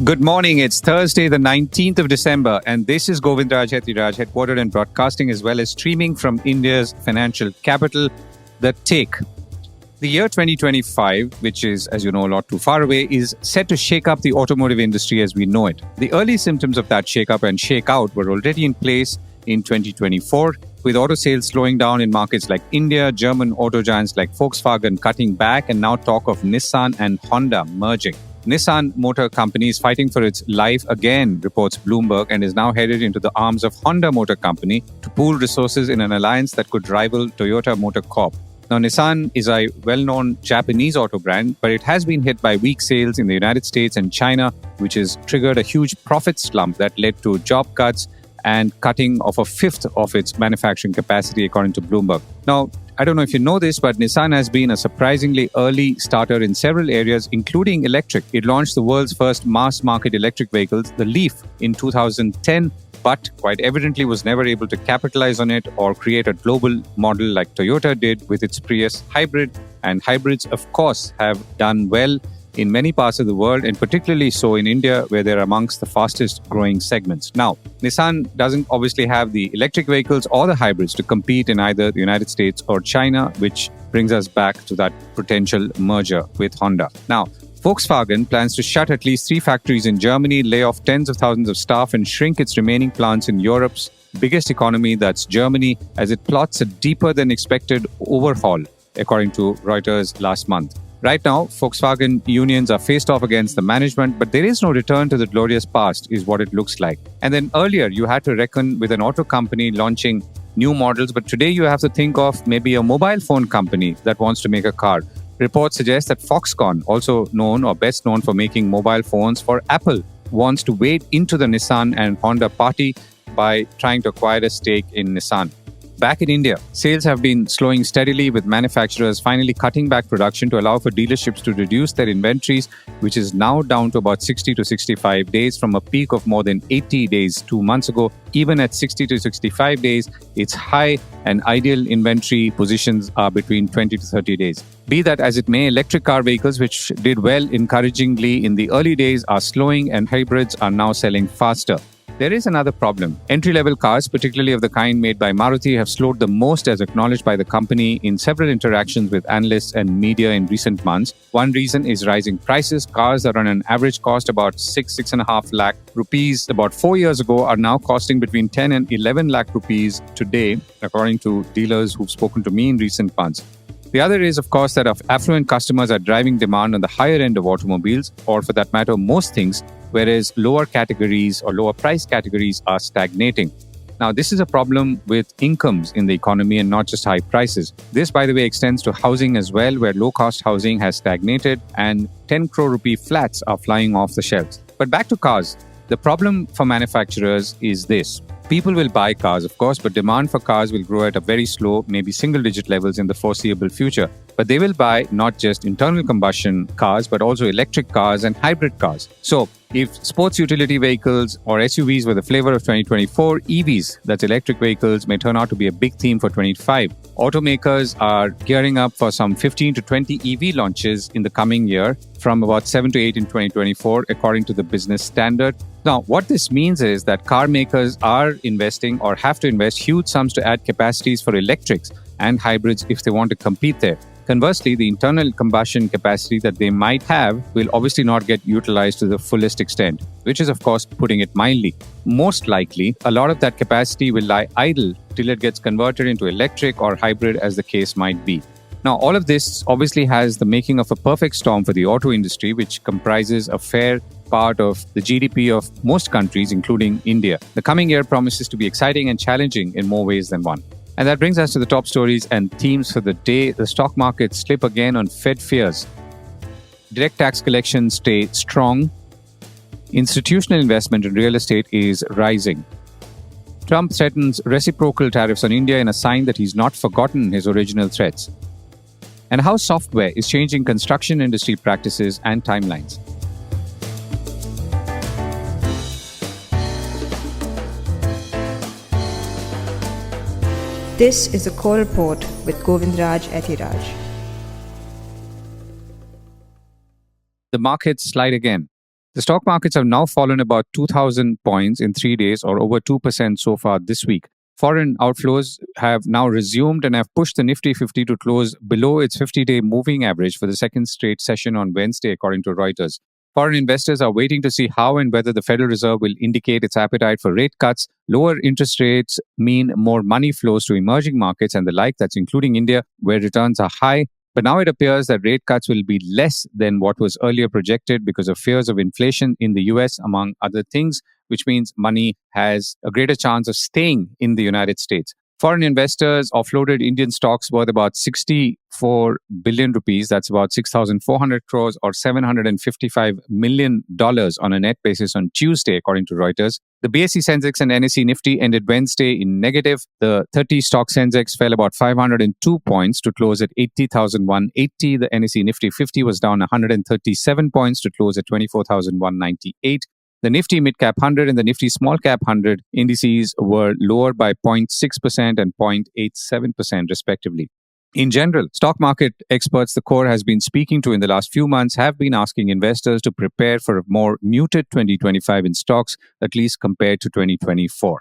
Good morning. It's Thursday, the 19th of December, and this is Govindraj Ethiraj, headquartered and broadcasting as well as streaming from India's financial capital, The Take. The year 2025, which is, as you know, a lot too far away, is set to shake up the automotive industry as we know it. The early symptoms of that shake-up and shake-out were already in place in 2024, with auto sales slowing down in markets like India, German auto giants like Volkswagen cutting back, and now talk of Nissan and Honda merging. Nissan Motor Company is fighting for its life again, reports Bloomberg, and is now headed into the arms of Honda Motor Company to pool resources in an alliance that could rival Toyota Motor Corp. Now, Nissan is a well-known Japanese auto brand, but it has been hit by weak sales in the United States and China, which has triggered a huge profit slump that led to job cuts and cutting of a fifth of its manufacturing capacity, according to Bloomberg. Now, I don't know if you know this, but Nissan has been a surprisingly early starter in several areas, including electric. It launched the world's first mass-market electric vehicles, the Leaf, in 2010, but quite evidently was never able to capitalize on it or create a global model like Toyota did with its Prius hybrid. And hybrids, of course, have done well in many parts of the world, and particularly so in India, where they're amongst the fastest growing segments. Now, Nissan doesn't obviously have the electric vehicles or the hybrids to compete in either the United States or China, which brings us back to that potential merger with Honda. Now, Volkswagen plans to shut at least 3 factories in Germany, lay off tens of thousands of staff, and shrink its remaining plants in Europe's biggest economy, that's Germany, as it plots a deeper than expected overhaul, according to Reuters last month. Right now, Volkswagen unions are faced off against the management, but there is no return to the glorious past, is what it looks like. And then earlier, you had to reckon with an auto company launching new models, but today you have to think of maybe a mobile phone company that wants to make a car. Reports suggest that Foxconn, also known or best known for making mobile phones for Apple, wants to wade into the Nissan and Honda party by trying to acquire a stake in Nissan. Back in India, sales have been slowing steadily, with manufacturers finally cutting back production to allow for dealerships to reduce their inventories, which is now down to about 60 to 65 days from a peak of more than 80 days 2 months ago. Even at 60 to 65 days, it's high, and ideal inventory positions are between 20 to 30 days. Be that as it may, electric car vehicles, which did well encouragingly in the early days, are slowing, and hybrids are now selling faster. There is another problem. Entry-level cars, particularly of the kind made by Maruti, have slowed the most, as acknowledged by the company in several interactions with analysts and media in recent months. One reason is rising prices. Cars that on an average cost about 6.5 lakh rupees about 4 years ago are now costing between 10 and 11 lakh rupees today, according to dealers who've spoken to me in recent months. The other is, of course, that affluent customers are driving demand on the higher end of automobiles, or for that matter, most things, whereas lower categories or lower price categories are stagnating. Now, this is a problem with incomes in the economy and not just high prices. This, by the way, extends to housing as well, where low-cost housing has stagnated and 10 crore rupee flats are flying off the shelves. But back to cars. The problem for manufacturers is this. People will buy cars, of course, but demand for cars will grow at a very slow, maybe single-digit levels in the foreseeable future. But they will buy not just internal combustion cars, but also electric cars and hybrid cars. So, if sports utility vehicles or SUVs were the flavor of 2024, EVs, that's electric vehicles, may turn out to be a big theme for 2025. Automakers are gearing up for some 15 to 20 EV launches in the coming year, from about 7 to 8 in 2024, according to the Business Standard. Now, what this means is that car makers are investing or have to invest huge sums to add capacities for electrics and hybrids if they want to compete there. Conversely, the internal combustion capacity that they might have will obviously not get utilized to the fullest extent, which is, of course, putting it mildly. Most likely, a lot of that capacity will lie idle till it gets converted into electric or hybrid, as the case might be. Now, all of this obviously has the making of a perfect storm for the auto industry, which comprises a fair part of the GDP of most countries, including India. The coming year promises to be exciting and challenging in more ways than one. And that brings us to the top stories and themes for the day. The stock market slip again on Fed fears. Direct tax collections stay strong. Institutional investment in real estate is rising. Trump threatens reciprocal tariffs on India in a sign that he's not forgotten his original threats. And how software is changing construction industry practices and timelines. This is the Core Report with Govindraj Ethiraj. The markets slide again. The stock markets have now fallen about 2,000 points in 3 days, or over 2% so far this week. Foreign outflows have now resumed and have pushed the Nifty 50 to close below its 50-day moving average for the second straight session on Wednesday, according to Reuters. Foreign investors are waiting to see how and whether the Federal Reserve will indicate its appetite for rate cuts. Lower interest rates mean more money flows to emerging markets and the like, that's including India, where returns are high. But now it appears that rate cuts will be less than what was earlier projected because of fears of inflation in the US, among other things, which means money has a greater chance of staying in the United States. Foreign investors offloaded Indian stocks worth about 64 billion rupees, that's about 6,400 crores or $755 million on a net basis on Tuesday, according to Reuters. The BSE Sensex and NSE Nifty ended Wednesday in negative. The 30 stock Sensex fell about 502 points to close at 80,180. The NSE Nifty 50 was down 137 points to close at 24,198. The Nifty Mid Cap 100 and the Nifty Small Cap 100 indices were lower by 0.6% and 0.87% respectively. In general, stock market experts the core has been speaking to in the last few months have been asking investors to prepare for a more muted 2025 in stocks, at least compared to 2024.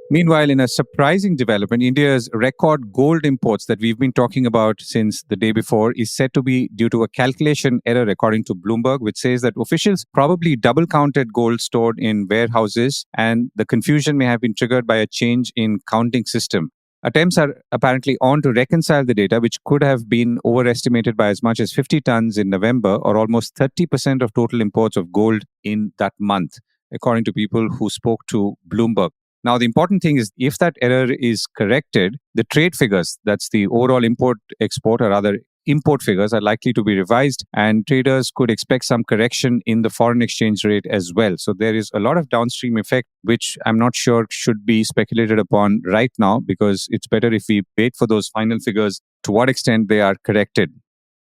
Meanwhile, in a surprising development, India's record gold imports that we've been talking about since the day before is said to be due to a calculation error, according to Bloomberg, which says that officials probably double counted gold stored in warehouses, and the confusion may have been triggered by a change in counting system. Attempts are apparently on to reconcile the data, which could have been overestimated by as much as 50 tons in November, or almost 30% of total imports of gold in that month, according to people who spoke to Bloomberg. Now, the important thing is if that error is corrected, the trade figures, that's the overall import-export or other import figures, are likely to be revised, and traders could expect some correction in the foreign exchange rate as well. So there is a lot of downstream effect, which I'm not sure should be speculated upon right now, because it's better if we wait for those final figures to what extent they are corrected.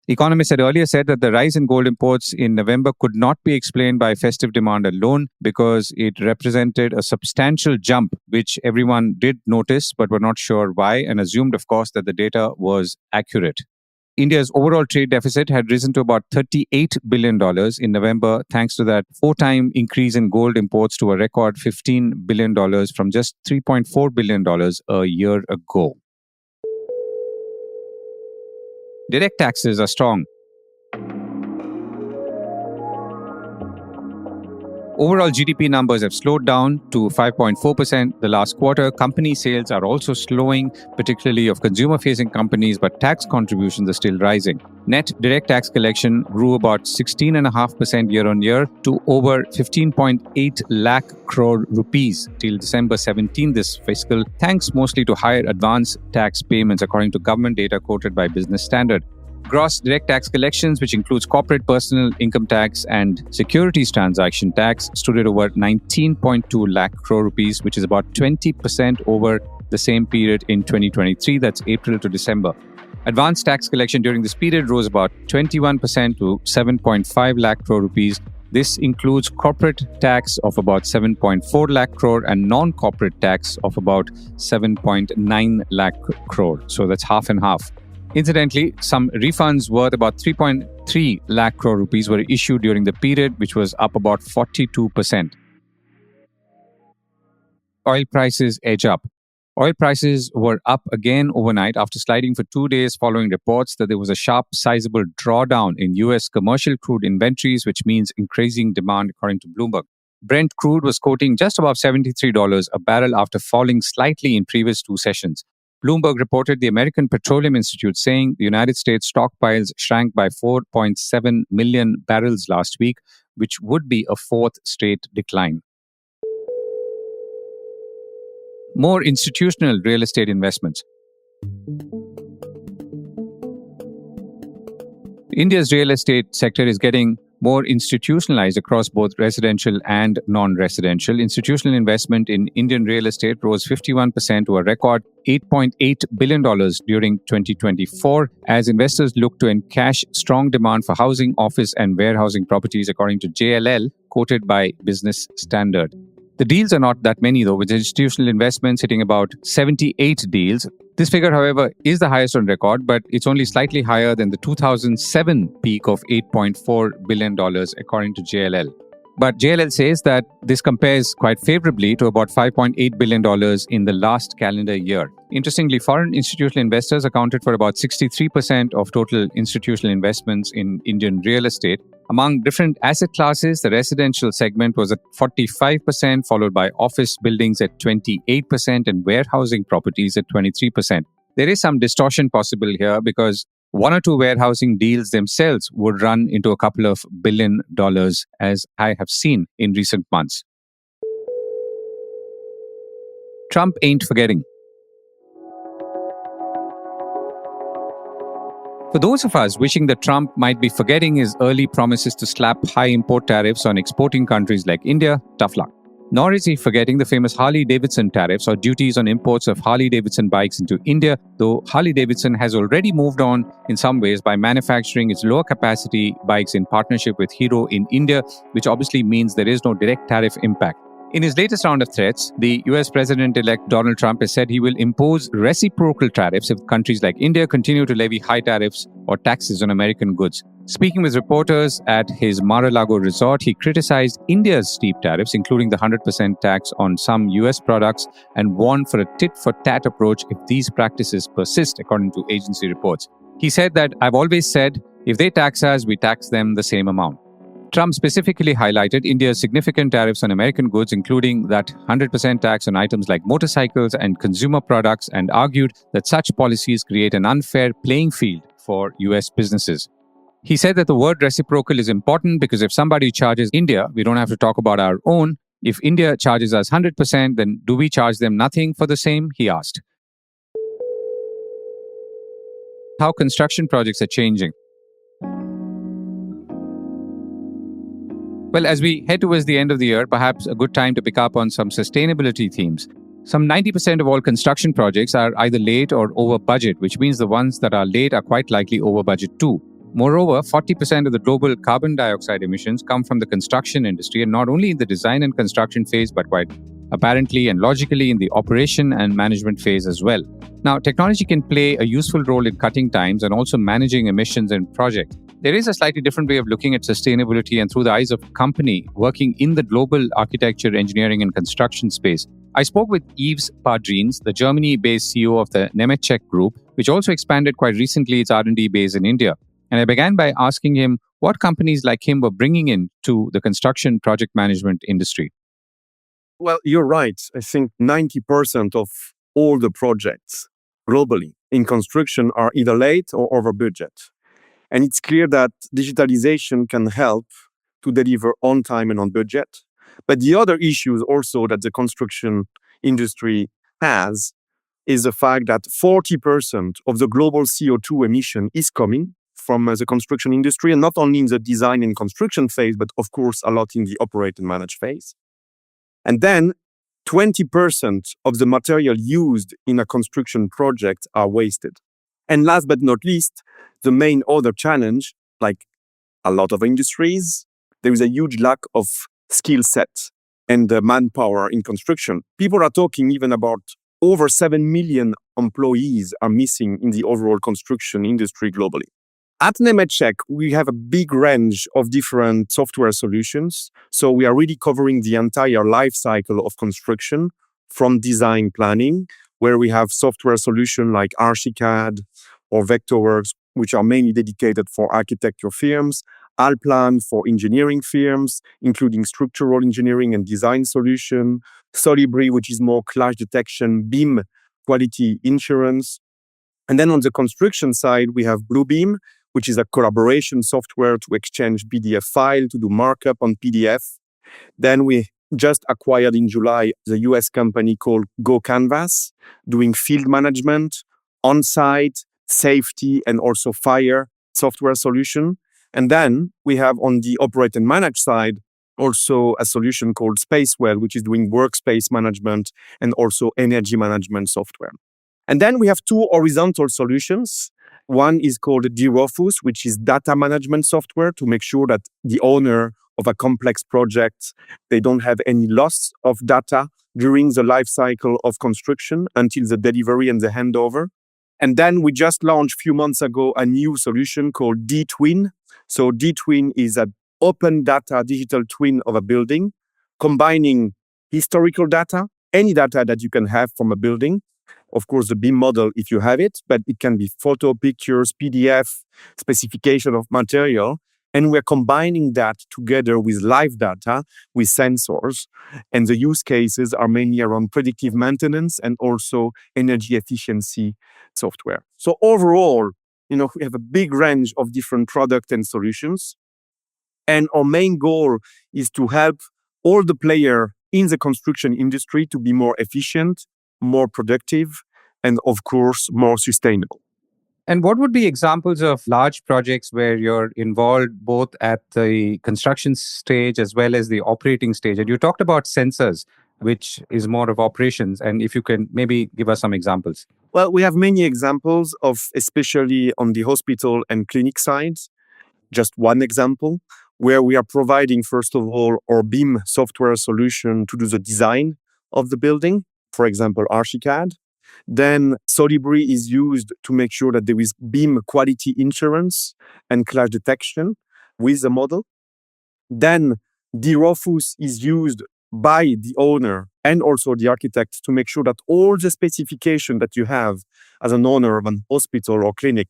Economists had earlier said that the rise in gold imports in November could not be explained by festive demand alone because it represented a substantial jump, which everyone did notice but were not sure why, and assumed, of course, that the data was accurate. India's overall trade deficit had risen to about $38 billion in November, thanks to that 4-time increase in gold imports to a record $15 billion from just $3.4 billion a year ago. Direct taxes are strong. Overall GDP numbers have slowed down to 5.4% the last quarter. Company sales are also slowing, particularly of consumer-facing companies, but tax contributions are still rising. Net direct tax collection grew about 16.5% year-on-year to over 15.8 lakh crore rupees till December 17 this fiscal, thanks mostly to higher advance tax payments, according to government data quoted by Business Standard. Gross direct tax collections, which includes corporate personal income tax and securities transaction tax, stood at over 19.2 lakh crore rupees, which is about 20% over the same period in 2023, that's April to December. Advanced tax collection during this period rose about 21% to 7.5 lakh crore rupees. This includes corporate tax of about 7.4 lakh crore and non-corporate tax of about 7.9 lakh crore. So that's half and half. Incidentally, some refunds worth about 3.3 lakh crore rupees were issued during the period, which was up about 42%. Oil prices edge up. Oil prices were up again overnight after sliding for 2 days following reports that there was a sharp, sizable drawdown in U.S. commercial crude inventories, which means increasing demand, according to Bloomberg. Brent crude was quoting just above $73 a barrel after falling slightly in previous 2 sessions. Bloomberg reported the American Petroleum Institute saying the United States stockpiles shrank by 4.7 million barrels last week, which would be a 4th straight decline. More institutional real estate investments. India's real estate sector is getting more institutionalized across both residential and non-residential. Institutional investment in Indian real estate rose 51% to a record $8.8 billion during 2024 as investors look to encash strong demand for housing, office and warehousing properties, according to JLL, quoted by Business Standard. The deals are not that many, though, with institutional investments hitting about 78 deals. This figure, however, is the highest on record, but it's only slightly higher than the 2007 peak of $8.4 billion, according to JLL. But JLL says that this compares quite favorably to about $5.8 billion in the last calendar year. Interestingly, foreign institutional investors accounted for about 63% of total institutional investments in Indian real estate. Among different asset classes, the residential segment was at 45%, followed by office buildings at 28% and warehousing properties at 23%. There is some distortion possible here because one or two warehousing deals themselves would run into a couple of $1 billion, as I have seen in recent months. Trump ain't forgetting. For those of us wishing that Trump might be forgetting his early promises to slap high import tariffs on exporting countries like India, tough luck. Nor is he forgetting the famous Harley-Davidson tariffs or duties on imports of Harley-Davidson bikes into India, though Harley-Davidson has already moved on in some ways by manufacturing its lower capacity bikes in partnership with Hero in India, which obviously means there is no direct tariff impact. In his latest round of threats, the US President-elect Donald Trump has said he will impose reciprocal tariffs if countries like India continue to levy high tariffs or taxes on American goods. Speaking with reporters at his Mar-a-Lago resort, he criticized India's steep tariffs, including the 100% tax on some US products, and warned for a tit-for-tat approach if these practices persist, according to agency reports. He said that, "I've always said, if they tax us, we tax them the same amount." Trump specifically highlighted India's significant tariffs on American goods, including that 100% tax on items like motorcycles and consumer products, and argued that such policies create an unfair playing field for US businesses. He said that the word reciprocal is important because if somebody charges India, we don't have to talk about our own. If India charges us 100%, then do we charge them nothing for the same? He asked. How construction projects are changing. Well, as we head towards the end of the year, perhaps a good time to pick up on some sustainability themes. Some 90% of all construction projects are either late or over budget, which means the ones that are late are quite likely over budget too. Moreover, 40% of the global carbon dioxide emissions come from the construction industry, and not only in the design and construction phase, but quite apparently and logically in the operation and management phase as well. Now, technology can play a useful role in cutting times and also managing emissions in projects. There is a slightly different way of looking at sustainability and through the eyes of a company working in the global architecture, engineering, and construction space. I spoke with Yves Padrines, the Germany-based CEO of the Nemetschek Group, which also expanded quite recently its R&D base in India. And I began by asking him what companies like him were bringing in to the construction project management industry. Well, you're right. I think 90% of all the projects globally in construction are either late or over budget. And it's clear that digitalization can help to deliver on time and on budget. But the other issues also that the construction industry has is the fact that 40% of the global CO2 emission is coming from the construction industry, and not only in the design and construction phase, but of course a lot in the operate and manage phase. And then 20% of the material used in a construction project are wasted. And last but not least, the main other challenge, like a lot of industries, there is a huge lack of skill set and manpower in construction. People are talking even about over 7 million employees are missing in the overall construction industry globally. At Nemetschek, we have a big range of different software solutions. So we are really covering the entire life cycle of construction from design planning, where we have software solutions like Archicad or Vectorworks, which are mainly dedicated for architecture firms, Allplan for engineering firms, including structural engineering and design solution, Solibri, which is more clash detection, BIM, quality insurance. And then on the construction side, we have Bluebeam, which is a collaboration software to exchange PDF file, to do markup on PDF. Then we just acquired in July the US company called GoCanvas, doing field management, on-site, safety, and also fire software solution. And then we have on the operate and manage side also a solution called Spacewell, which is doing workspace management and also energy management software. And then we have two horizontal solutions. One is called DROFUS, which is data management software to make sure that the owner of a complex project, they don't have any loss of data during the life cycle of construction until the delivery and the handover. And then we just launched a few months ago a new solution called D-Twin. So D-Twin is an open data digital twin of a building, combining historical data, any data that you can have from a building. Of course, the BIM model, if you have it, but it can be photo, pictures, PDF, specification of material. And we're combining that together with live data, with sensors. And the use cases are mainly around predictive maintenance and also energy efficiency software. So overall, we have a big range of different products and solutions. And our main goal is to help all the players in the construction industry to be more efficient, more productive, and of course, more sustainable. And what would be examples of large projects where you're involved both at the construction stage as well as the operating stage? And you talked about sensors, which is more of operations. And if you can maybe give us some examples. Well, we have many examples of, especially on the hospital and clinic sides. Just one example, where we are providing, first of all, our BIM software solution to do the design of the building, for example, Archicad. Then Solibri is used to make sure that there is BIM quality insurance and clash detection with the model. Then DROFUS is used by the owner and also the architect to make sure that all the specification that you have as an owner of an hospital or clinic,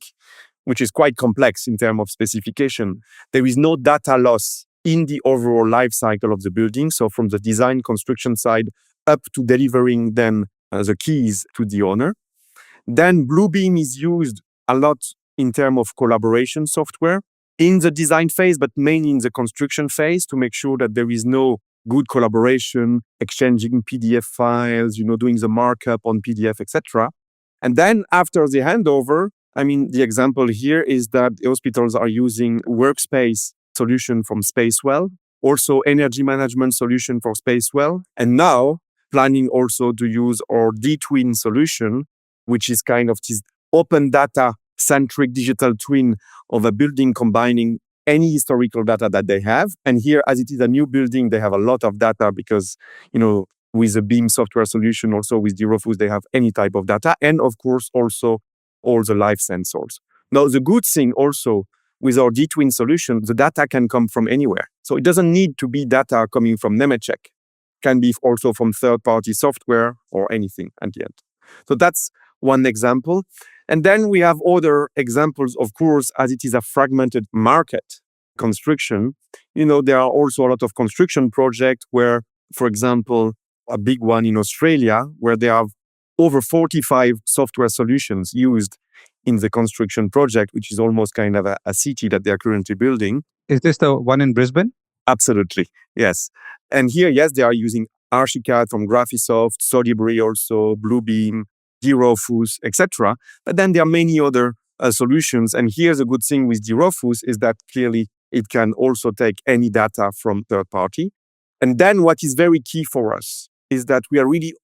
which is quite complex in terms of specification, there is no data loss in the overall life cycle of the building. So from the design construction side up to delivering then the keys to the owner. Then Bluebeam is used a lot in terms of collaboration software in the design phase, but mainly in the construction phase to make sure that there is no good collaboration, exchanging PDF files, doing the markup on PDF, etc. And then after the handover, the example here is that the hospitals are using workspace solution from Spacewell, also energy management solution for Spacewell, and now planning also to use our D-Twin solution, which is kind of this open data centric digital twin of a building combining any historical data that they have. And here, as it is a new building, they have a lot of data because, with the BIM software solution, also with DROFUS, they have any type of data. And of course, also all the live sensors. Now, the good thing also with our D-Twin solution, the data can come from anywhere. So it doesn't need to be data coming from Nemetschek. Can be also from third-party software or anything at the end. So that's one example. And then we have other examples, of course, as it is a fragmented market construction. There are also a lot of construction projects where, for example, a big one in Australia, where they have over 45 software solutions used in the construction project, which is almost kind of a city that they are currently building. Is this the one in Brisbane? Absolutely, yes. And here, yes, they are using Archicad from Graphisoft, Solibri also, Bluebeam, DROFUS, etc. But then there are many other solutions. And here's a good thing with DROFUS is that clearly it can also take any data from third party. And then what is very key for us is that we are really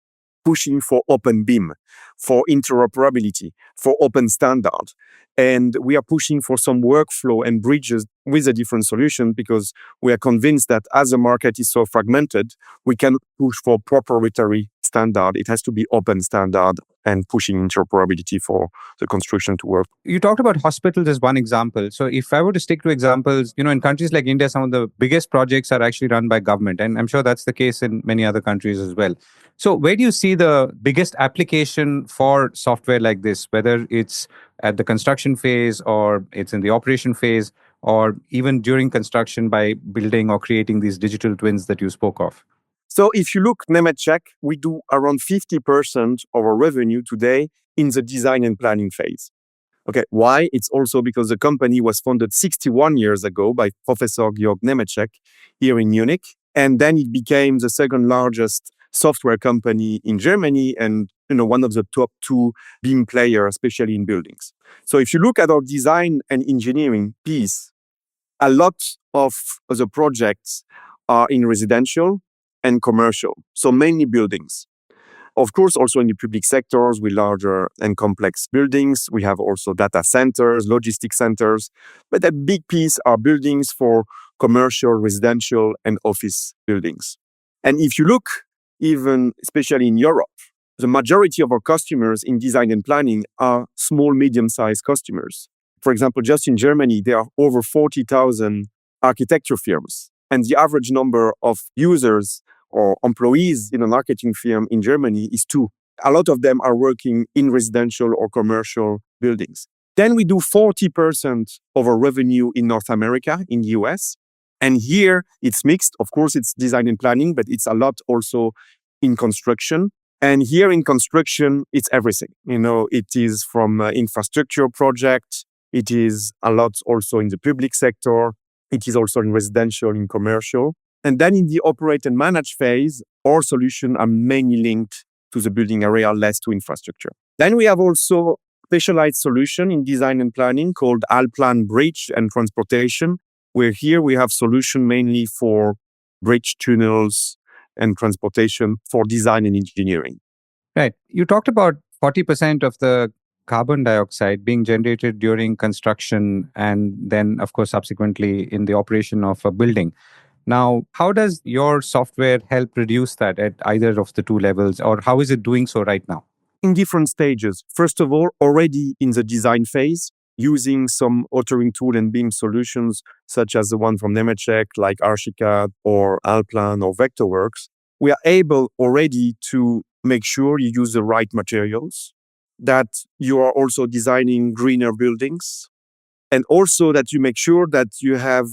pushing for open BIM, for interoperability, for open standard. And we are pushing for some workflow and bridges with a different solution because we are convinced that as the market is so fragmented, we can push for proprietary standard. It has to be open standard and pushing interoperability for the construction to work. You talked about hospitals as one example. So if I were to stick to examples, in countries like India, some of the biggest projects are actually run by government. And I'm sure that's the case in many other countries as well. So where do you see the biggest application for software like this, whether it's at the construction phase or it's in the operation phase or even during construction by building or creating these digital twins that you spoke of? So if you look Nemetschek, we do around 50% of our revenue today in the design and planning phase. Okay, why? It's also because the company was founded 61 years ago by Professor Georg Nemetschek here in Munich. And then it became the second largest software company in Germany and one of the top 2 BIM players, especially in buildings. So if you look at our design and engineering piece, a lot of the projects are in residential and commercial, so mainly buildings. Of course, also in the public sectors with larger and complex buildings, we have also data centers, logistic centers, but a big piece are buildings for commercial, residential, and office buildings. And if you look, even especially in Europe, the majority of our customers in design and planning are small, medium-sized customers. For example, just in Germany, there are over 40,000 architecture firms. And the average number of users or employees in a marketing firm in Germany is 2. A lot of them are working in residential or commercial buildings. Then we do 40% of our revenue in North America, in the US. And here it's mixed. Of course, it's design and planning, but it's a lot also in construction. And here in construction, it's everything. It is from infrastructure project. It is a lot also in the public sector. It is also in residential, in commercial. And then in the operate and manage phase, our solutions are mainly linked to the building area, less to infrastructure. Then we have also specialized solution in design and planning called Allplan Bridge and Transportation, where here we have solution mainly for bridge tunnels and transportation for design and engineering. Right. You talked about 40% of the carbon dioxide being generated during construction and then, of course, subsequently in the operation of a building. Now, how does your software help reduce that at either of the two levels, or how is it doing so right now? In different stages. First of all, already in the design phase, using some authoring tool and BIM solutions, such as the one from Nemetschek, like Archicad or Allplan or Vectorworks, we are able already to make sure you use the right materials, that you are also designing greener buildings, and also that you make sure that you have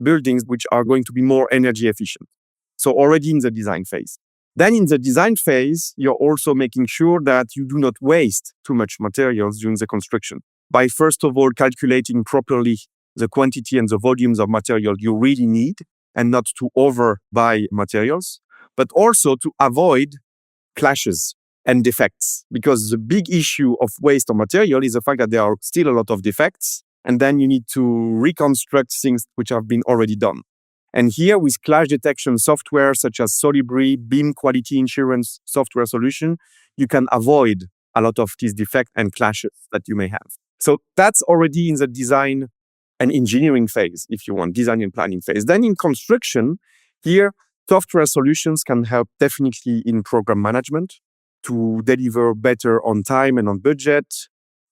buildings which are going to be more energy efficient. So already in the design phase. Then in the design phase, you're also making sure that you do not waste too much materials during the construction by first of all calculating properly the quantity and the volumes of material you really need and not to overbuy materials, but also to avoid clashes and defects, because the big issue of waste of material is the fact that there are still a lot of defects, and then you need to reconstruct things which have been already done. And here with clash detection software such as Solibri, BIM quality insurance software solution, you can avoid a lot of these defects and clashes that you may have. So that's already in the design and engineering phase, if you want, design and planning phase. Then in construction, here, software solutions can help definitely in program management to deliver better on time and on budget.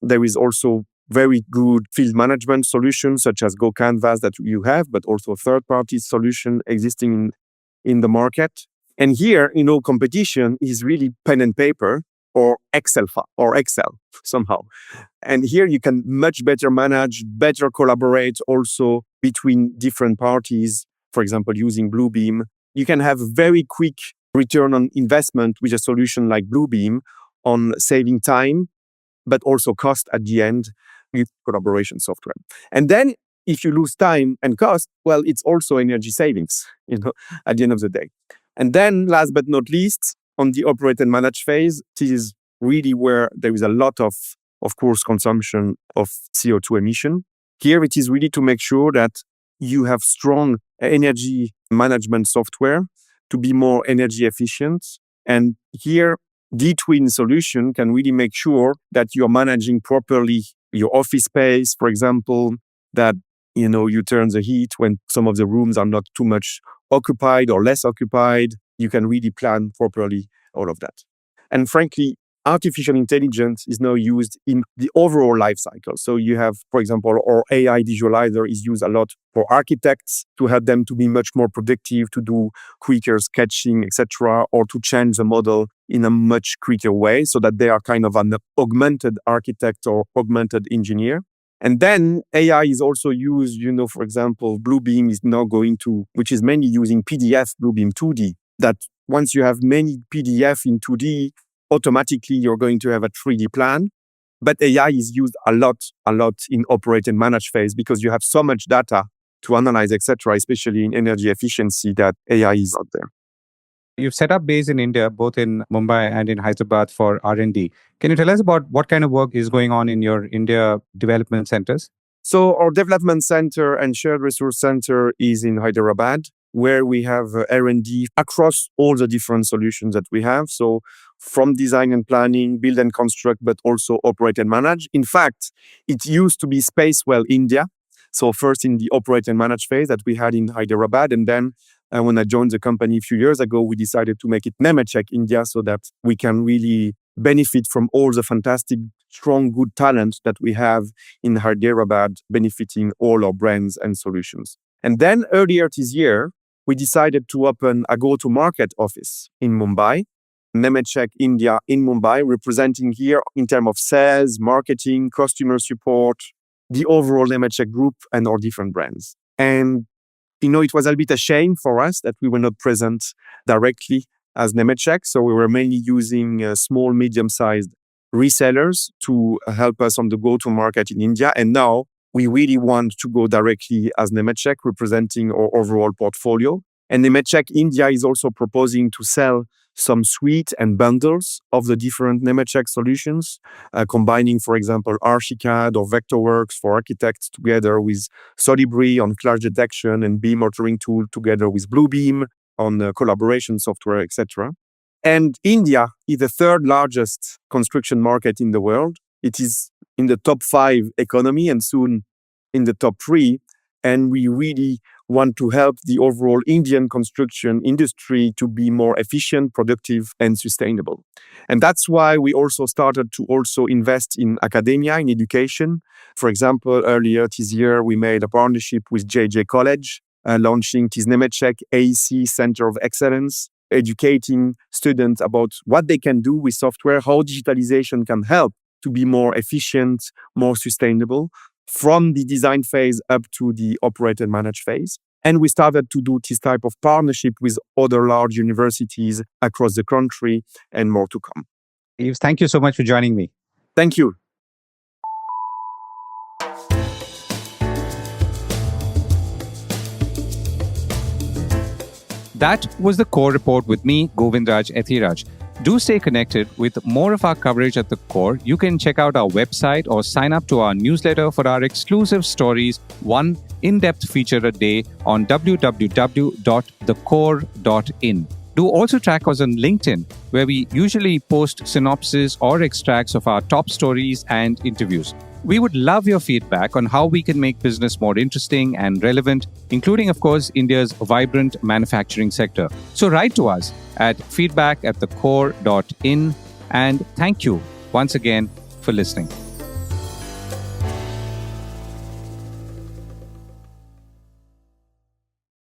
There is also very good field management solutions such as GoCanvas that you have, but also third-party solution existing in the market. And here, competition is really pen and paper or Excel somehow. And here you can much better manage, better collaborate also between different parties. For example, using Bluebeam, you can have very quick return on investment with a solution like Bluebeam on saving time, but also cost at the end with collaboration software. And then if you lose time and cost, well, it's also energy savings, at the end of the day. And then last but not least, on the operate and manage phase, this is really where there is a lot of course, consumption of CO2 emission. Here it is really to make sure that you have strong energy management software to be more energy efficient. And here, D-Twin solution can really make sure that you're managing properly your office space, for example, that you turn the heat when some of the rooms are not too much occupied or less occupied. You can really plan properly all of that. And frankly, artificial intelligence is now used in the overall life cycle. So you have, for example, our AI visualizer is used a lot for architects to help them to be much more productive, to do quicker sketching, etc., or to change the model in a much quicker way so that they are kind of an augmented architect or augmented engineer. And then AI is also used, for example, Bluebeam is now which is mainly using PDF, Bluebeam 2D, that once you have many PDF in 2D, automatically you're going to have a 3D plan. But AI is used a lot in operate and manage phase because you have so much data to analyze, etc., especially in energy efficiency, that AI is out there. You've set up base in India, both in Mumbai and in Hyderabad for R&D. Can you tell us about what kind of work is going on in your India development centers? So our development center and shared resource center is in Hyderabad. where we have R&D across all the different solutions that we have. So from design and planning, build and construct, but also operate and manage. In fact, it used to be Spacewell India. So first in the operate and manage phase that we had in Hyderabad. And then when I joined the company a few years ago, we decided to make it Nemetschek India so that we can really benefit from all the fantastic, strong, good talent that we have in Hyderabad, benefiting all our brands and solutions. And then earlier this year, we decided to open a go-to-market office in Mumbai, Nemetschek India in Mumbai, representing here in terms of sales, marketing, customer support, the overall Nemetschek Group and our different brands. And, it was a bit a shame for us that we were not present directly as Nemetschek. So we were mainly using small, medium-sized resellers to help us on the go-to-market in India. And now we really want to go directly as Nemetschek, representing our overall portfolio. And Nemetschek India is also proposing to sell some suite and bundles of the different Nemetschek solutions, combining, for example, Archicad or Vectorworks for architects together with Solibri on clash detection and beam authoring tool together with Bluebeam on collaboration software, etc. And India is the third largest construction market in the world. It is in the top 5 economy and soon in the top 3. And we really want to help the overall Indian construction industry to be more efficient, productive, and sustainable. And that's why we also started to also invest in academia, in education. For example, earlier this year, we made a partnership with JJ College, launching this Nemetschek AEC Center of Excellence, educating students about what they can do with software, how digitalization can help to be more efficient, more sustainable, from the design phase up to the operate and manage phase. And we started to do this type of partnership with other large universities across the country and more to come. Yves, thank you so much for joining me. Thank you. That was the Core Report with me, Govindraj Ethiraj. Do stay connected with more of our coverage at the Core. You can check out our website or sign up to our newsletter for our exclusive stories, one in-depth feature a day on www.thecore.in. Do also track us on LinkedIn, where we usually post synopses or extracts of our top stories and interviews. We would love your feedback on how we can make business more interesting and relevant, including, of course, India's vibrant manufacturing sector. So write to us at feedback@thecore.in. And thank you once again for listening.